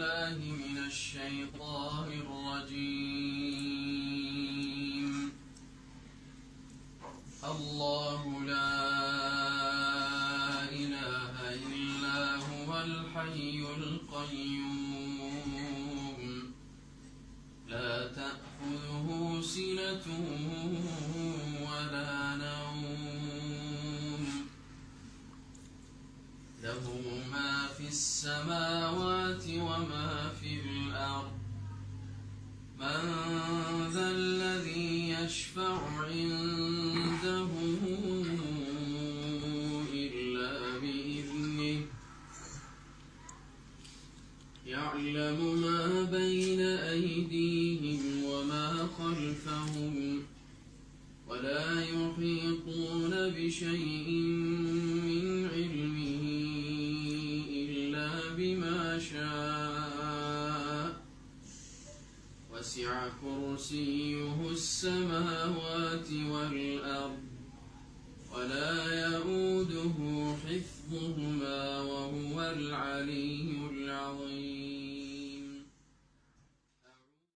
بالله من الشيطان الرجيم. الله لا إله إلا هو الحي القيوم لا تأخذه سنة ولا نوم له ما في السماوات وما في الأرض من ذا الذي يشفع عنده إلا بإذنه يعلم ما بين أيديهم وما خلفهم ولا يحيطون بشيء من علمه إلا بما شاء وسع كرسيه السماوات والأرض ولا يئوده حفظهما وهو العلي